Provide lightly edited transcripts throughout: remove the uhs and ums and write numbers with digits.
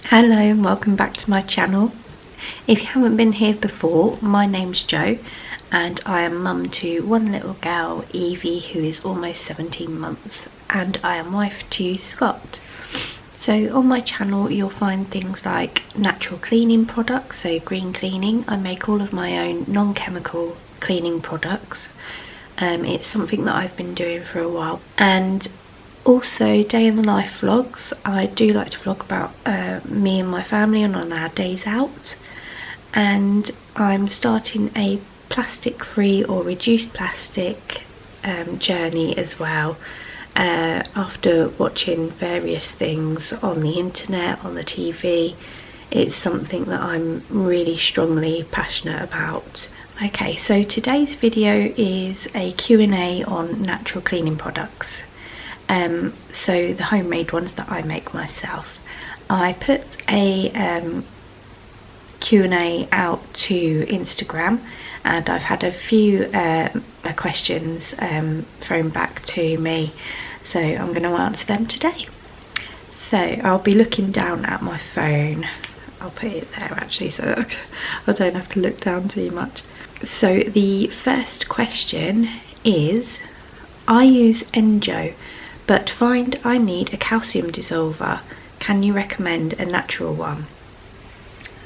Hello and welcome back to my channel. If you haven't been here before, my name's Jo and I am mum to one little girl, Evie, who is almost 17 months, and I am wife to Scott. So on my channel you'll find things like natural cleaning products, so green cleaning. I make all of my own non-chemical cleaning products. It's something that I've been doing for a while. And also day in the life vlogs. I do like to vlog about me and my family and on our days out. And I'm starting a plastic free or reduced plastic journey as well, after watching various things on the internet, on the TV. It's something that I'm really strongly passionate about. Okay, so today's video is a Q&A on natural cleaning products. So the homemade ones that I make myself. I put a Q&A out to Instagram and I've had a few questions thrown back to me, so I'm going to answer them today. So I'll be looking down at my phone. I'll put it there actually so I don't have to look down too much. So the first question is, I use Enjo but find I need a calcium dissolver. Can you recommend a natural one?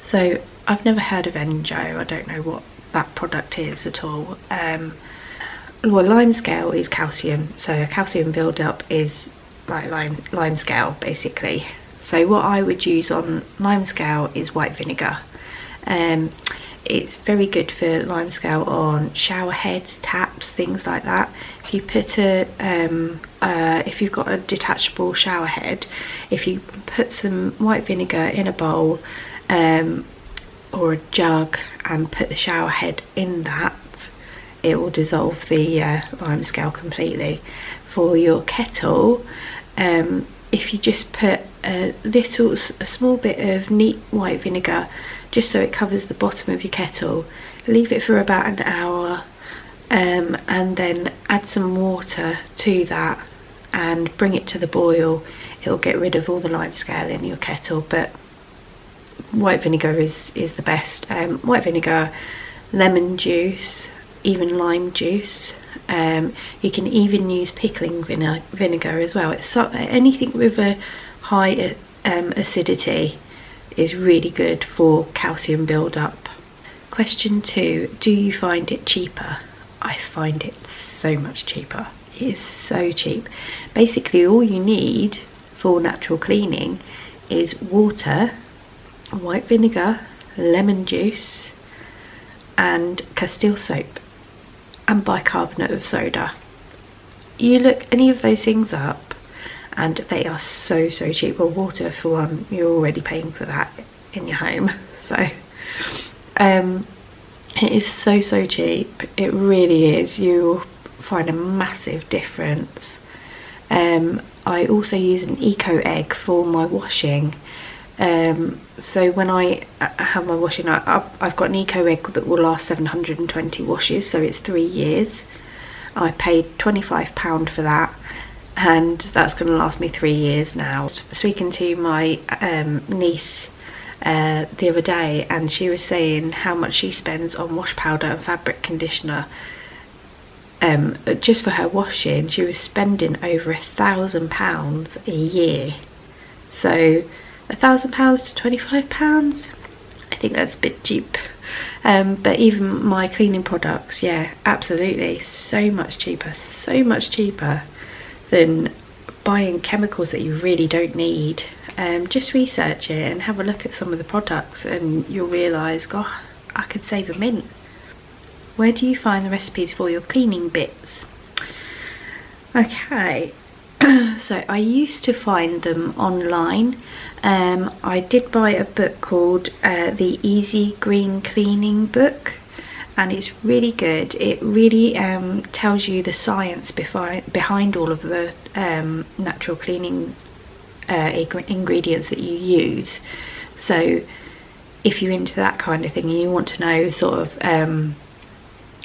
So I've never heard of Enjo. I don't know what that product is at all. Well, Limescale is calcium, so a calcium build-up is like Limescale basically. So what I would use on Limescale is white vinegar. It's very good for Limescale on shower heads, taps, things like that. If you put if you've got a detachable shower head, if you put some white vinegar in a bowl or a jug and put the shower head in that, it will dissolve the Limescale completely. For your kettle, if you just put a small bit of neat white vinegar just so it covers the bottom of your kettle, leave it for about an hour, and then add some water to that and bring it to the boil. It'll get rid of all the Limescale in your kettle, but white vinegar is the best. White vinegar, lemon juice, even lime juice. You can even use pickling vinegar as well. It's anything with a high acidity is really good for calcium build-up. Question 2, do you find it cheaper? I find it so much cheaper. It is so cheap. Basically all you need for natural cleaning is water, white vinegar, lemon juice and Castile soap and bicarbonate of soda. You look any of those things up and they are so cheap. Well, water for one, you're already paying for that in your home, so it is so cheap. It really is. You'll find a massive difference. I also use an eco egg for my washing. So when I have my washing, I've got an eco egg that will last 720 washes, so it's 3 years. I paid £25 for that, and that's going to last me 3 years now. Speaking to my niece the other day, and she was saying how much she spends on wash powder and fabric conditioner. Just for her washing, she was spending over £1,000 a year. So £1,000 to £25, I think that's a bit cheap. But even my cleaning products, yeah, absolutely, so much cheaper than buying chemicals that you really don't need. Just research it and have a look at some of the products and you'll realise, God, I could save a mint. Where do you find the recipes for your cleaning bits? Okay, so I used to find them online. I did buy a book called the Easy Green Cleaning book, and it's really good. It really tells you the science behind all of the natural cleaning ingredients that you use. So if you're into that kind of thing and you want to know sort of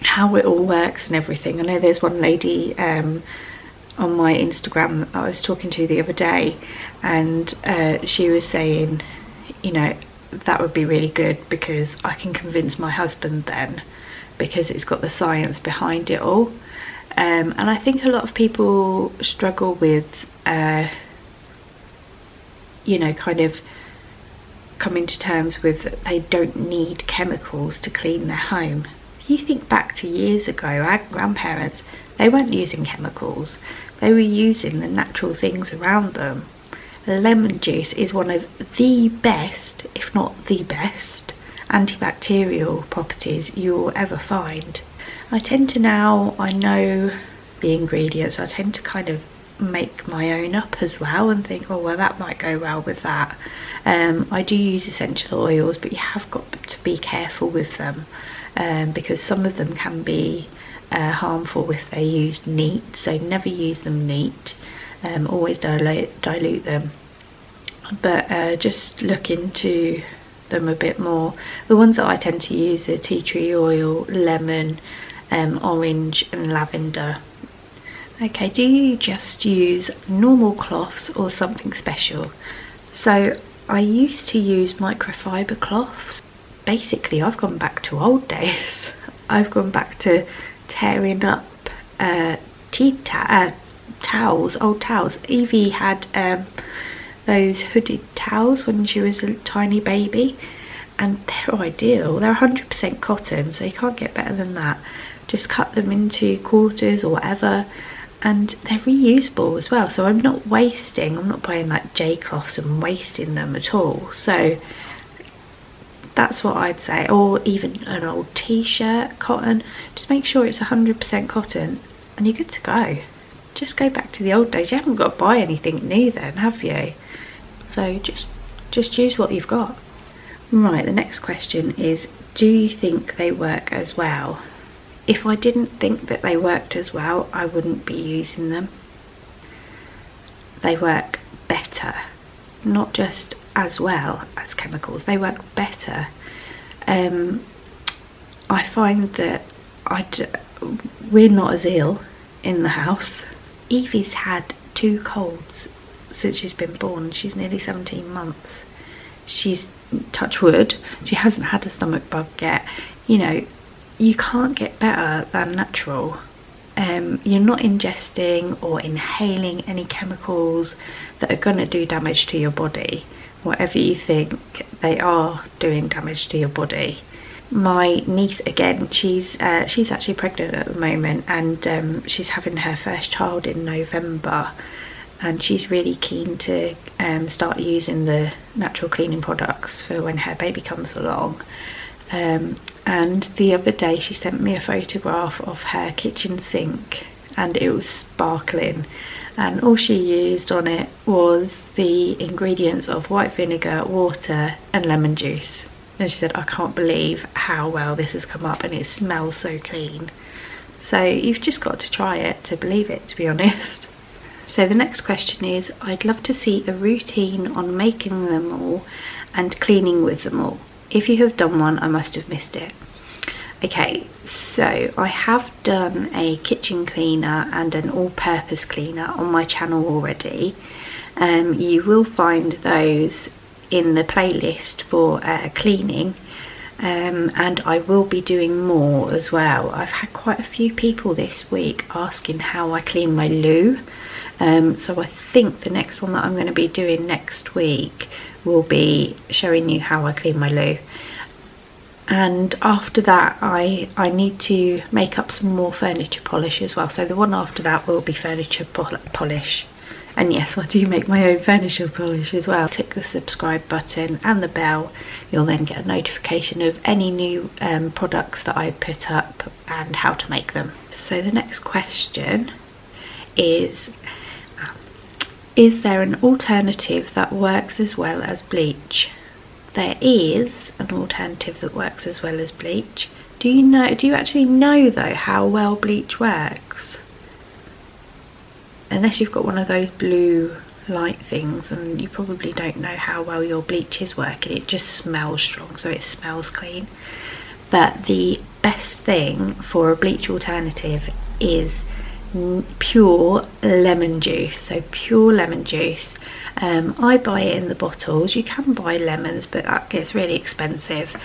how it all works and everything. I know there's one lady on my Instagram that I was talking to the other day, and she was saying, you know, that would be really good, because I can convince my husband then, because it's got the science behind it all. And I think a lot of people struggle with you know, kind of coming to terms with that they don't need chemicals to clean their home. You think back to years ago, our grandparents, they weren't using chemicals, they were using the natural things around them. Lemon juice is one of the best, if not the best, antibacterial properties you'll ever find. I tend to, now I know the ingredients, I tend to kind of make my own up as well and think, oh well, that might go well with that. I do use essential oils, but you have got to be careful with them, because some of them can be harmful if they're used neat, so never use them neat. Always dilute them, but just look into them a bit more. The ones that I tend to use are tea tree oil, lemon, orange and lavender. Okay, do you just use normal cloths or something special? So I used to use microfiber cloths. Basically, I've gone back to old days. I've gone back to tearing up towels, old towels. Evie had those hooded towels when she was a tiny baby, and they're ideal. They're 100% cotton, so you can't get better than that. Just cut them into quarters or whatever, and they're reusable as well, so I'm not wasting, I'm not buying like J cloths and wasting them at all. So that's what I'd say. Or even an old t-shirt, cotton, just make sure it's 100% cotton and you're good to go. Just go back to the old days. You haven't got to buy anything new then, have you? So just use what you've got. Right, the next question is, do you think they work as well? If I didn't think that they worked as well, I wouldn't be using them. They work better, not just as well as chemicals, they work better. I find that we're not as ill in the house. Evie's had 2 colds since she's been born. She's nearly 17 months. She's, touch wood, she hasn't had a stomach bug yet. You know, you can't get better than natural. You're not ingesting or inhaling any chemicals that are going to do damage to your body, whatever you think they are doing damage to your body. My niece, again, she's actually pregnant at the moment, and she's having her first child in November, and she's really keen to start using the natural cleaning products for when her baby comes along. And the other day she sent me a photograph of her kitchen sink, and it was sparkling, and all she used on it was the ingredients of white vinegar, water and lemon juice. And she said, I can't believe how well this has come up, and it smells so clean. So you've just got to try it to believe it, to be honest. So the next question is, I'd love to see a routine on making them all and cleaning with them all. If you have done one, I must have missed it. Okay, so I have done a kitchen cleaner and an all-purpose cleaner on my channel already. You will find those in the playlist for cleaning, and I will be doing more as well. I've had quite a few people this week asking how I clean my loo, so I think the next one that I'm going to be doing next week will be showing you how I clean my loo. And after that I need to make up some more furniture polish as well, so the one after that will be furniture polish. And yes, I do make my own furniture polish as well. Click the subscribe button and the bell, you'll then get a notification of any new products that I put up and how to make them. So the next question is there an alternative that works as well as bleach? There is an alternative that works as well as bleach. Do you actually know though how well bleach works? Unless you've got one of those blue light things, and you probably don't know how well your bleach is working. It just smells strong, so it smells clean. But the best thing for a bleach alternative is pure lemon juice. So pure lemon juice. I buy it in the bottles. You can buy lemons, but that gets really expensive.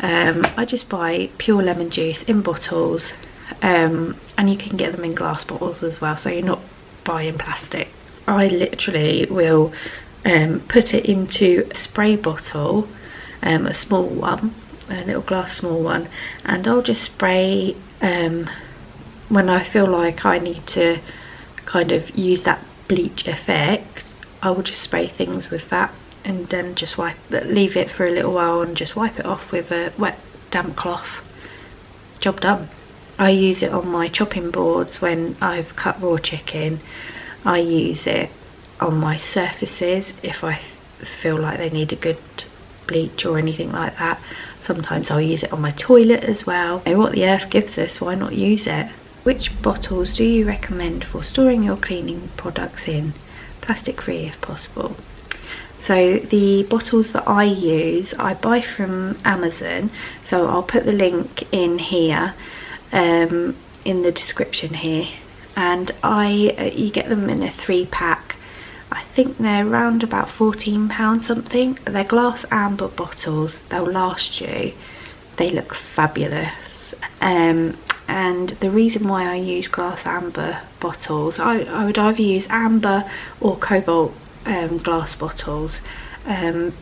I just buy pure lemon juice in bottles, and you can get them in glass bottles as well, so you're not buying plastic. I literally will put it into a spray bottle, a small one, a little glass small one, and I'll just spray when I feel like I need to kind of use that bleach effect. I will just spray things with that and then just leave it for a little while and just wipe it off with a wet damp cloth. Job done. I use it on my chopping boards when I've cut raw chicken. I use it on my surfaces if I feel like they need a good bleach or anything like that. Sometimes I'll use it on my toilet as well. And what the earth gives us, why not use it? Which bottles do you recommend for storing your cleaning products in? Plastic free if possible. So the bottles that I use, I buy from Amazon, so I'll put the link in here, in the description here, and you get them in a 3-pack. I think they're around about £14 something. They're glass amber bottles, they'll last you. They look fabulous. And the reason why I use glass amber bottles, I would either use amber or cobalt glass bottles,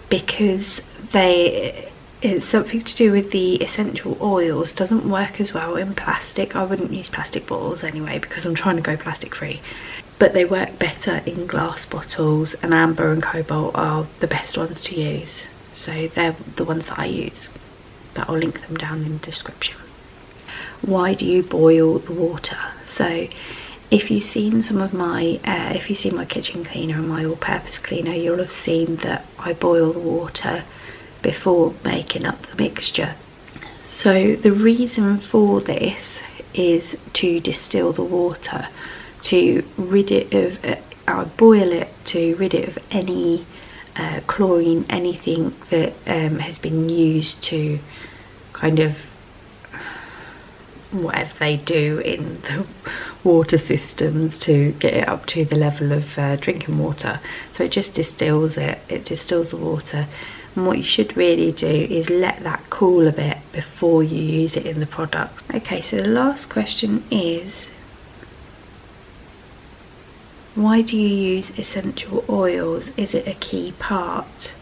because it's something to do with the essential oils. Doesn't work as well in plastic. I wouldn't use plastic bottles anyway because I'm trying to go plastic free, but they work better in glass bottles, and amber and cobalt are the best ones to use, so they're the ones that I use, but I'll link them down in the description. Why do you boil the water? So if you've seen some of my if you've seen my kitchen cleaner and my all-purpose cleaner, you'll have seen that I boil the water before making up the mixture. So the reason for this is to distill the water, to rid it of I boil it to rid it of any chlorine, anything that has been used to kind of whatever they do in the water systems to get it up to the level of drinking water. So it just distills it distills the water. And what you should really do is let that cool a bit before you use it in the product. Okay, so the last question is, why do you use essential oils? Is it a key part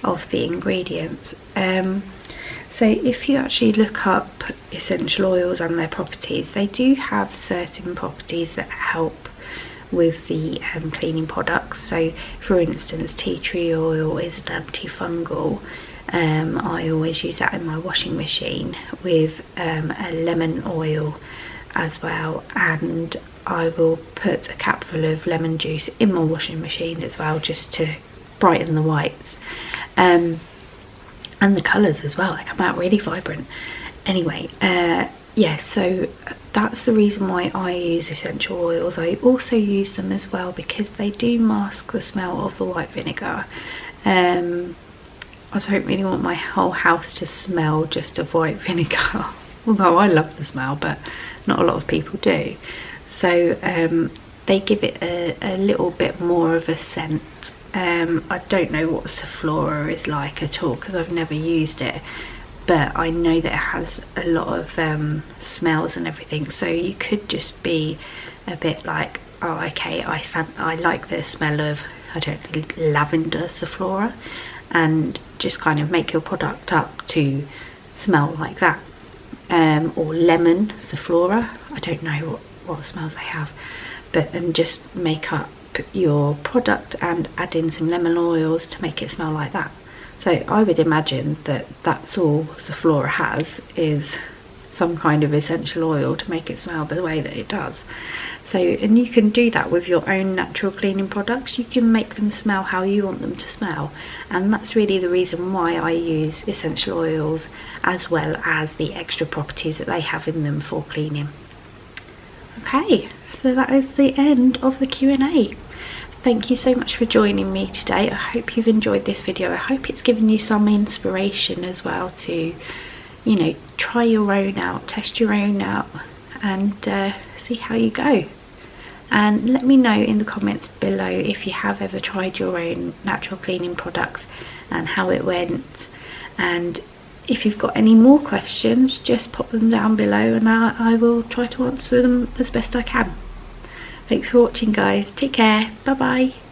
of the ingredients? So if you actually look up essential oils and their properties, they do have certain properties that help with the cleaning products. So for instance, tea tree oil is an antifungal. I always use that in my washing machine with a lemon oil as well, and I will put a capful of lemon juice in my washing machine as well, just to brighten the whites. And the colours as well, they come out really vibrant. Anyway, yeah, so that's the reason why I use essential oils. I also use them as well because they do mask the smell of the white vinegar. I don't really want my whole house to smell just of white vinegar, although I love the smell, but not a lot of people do. So they give it a little bit more of a scent. I don't know what Sephora is like at all because I've never used it, but I know that it has a lot of smells and everything, so you could just be a bit like, oh okay, I like the smell of, I don't know, lavender Sephora, and just kind of make your product up to smell like that. Or lemon Sephora, I don't know what smells they have, but and just make up your product and add in some lemon oils to make it smell like that. So I would imagine that that's all Sephora has, is some kind of essential oil to make it smell the way that it does. So, and you can do that with your own natural cleaning products. You can make them smell how you want them to smell, and that's really the reason why I use essential oils, as well as the extra properties that they have in them for cleaning. Okay, so that is the end of the Q&A. Thank you so much for joining me today. I hope you've enjoyed this video. I hope it's given you some inspiration as well to, you know, try your own out, test your own out, and see how you go. and let me know in the comments below if you have ever tried your own natural cleaning products and how it went. And if you've got any more questions, just pop them down below and I will try to answer them as best I can. Thanks for watching, guys. Take care. Bye bye.